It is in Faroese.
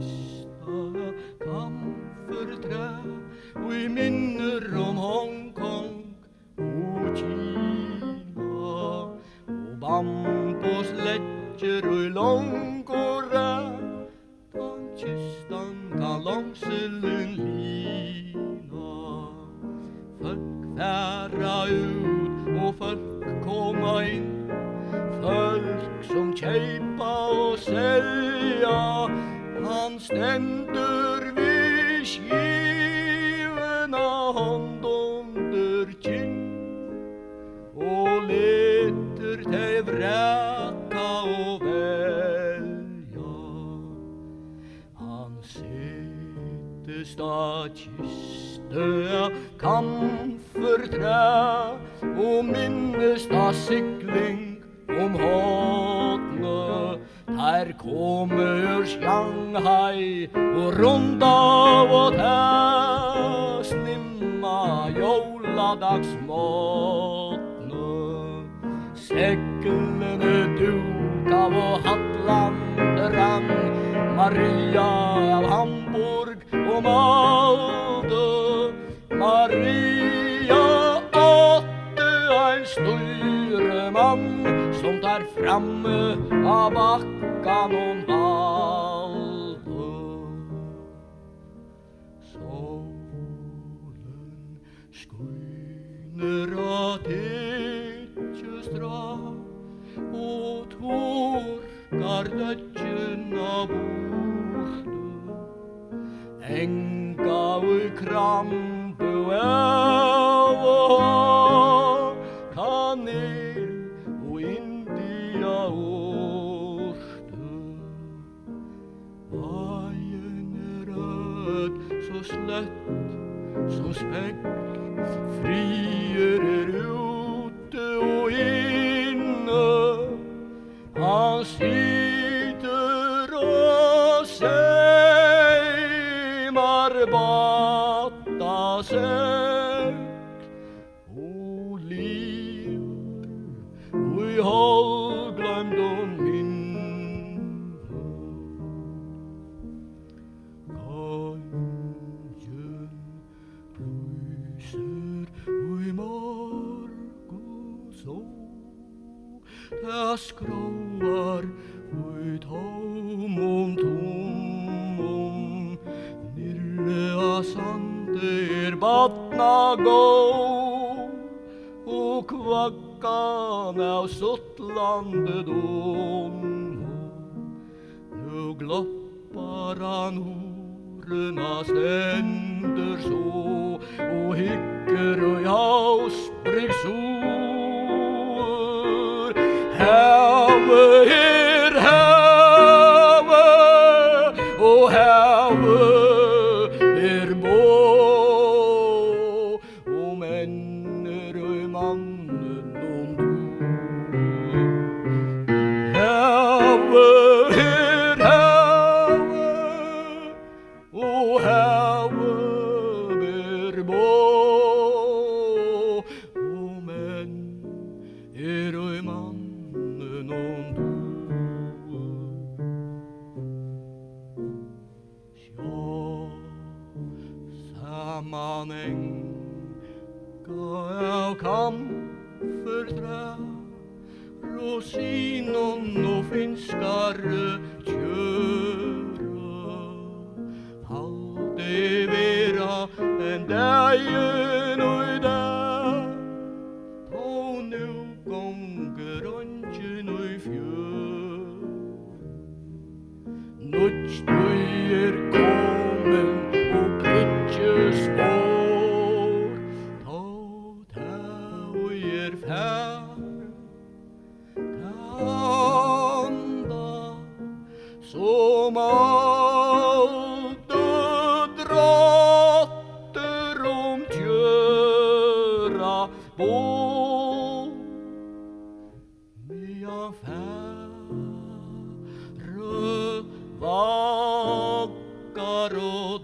tysta kamferträ och i minner om Hongkong och Kina och bambuslättjer och i långårä tan kystan kan långselen lina. Folk fära ut och folk komma in, folk som keipa och sälja. Han ständer vid skivena hand under kinn och leter till vräka och välja. Han sitter statskiste kamferträ och minnes ta cykling om Hatne. Här kommer Shanghai och runda åt här snimma joladagsmatne. Säcklen är duka och Hattlanderan, Maria av Hamburg och Malde. Maria åtte en större man som tar framme av backan och valde. Solen skiner att etjestra och torkar dödjena borte. Enka och krampe och kanel och India orste. Vajen är röd så slött som späck, frier är ute och inne. Han sitter och sejmar batasäck och liv och i hållglömd och minne. Kanjen lyser och i mark och så där skråar och i tom nirre sande er batna gå och kvackan av Sottlande dom. Nu gloppar han horena ständer så och hicker och jausprick sor. Häve er häve och häve er bå och männer och mannen om du. Häve er häve och häve er bå och män er och mannen om du. Samman enka av kamferträ, rosinon och finskare tjöra. Alltid vera en dagen och i dag, och nu gånger ongen och i fjör. Nuts du er kommen och britjespår, ta och er färd, tanda som alltid drotter om tjöra båt. Medan färre vackar och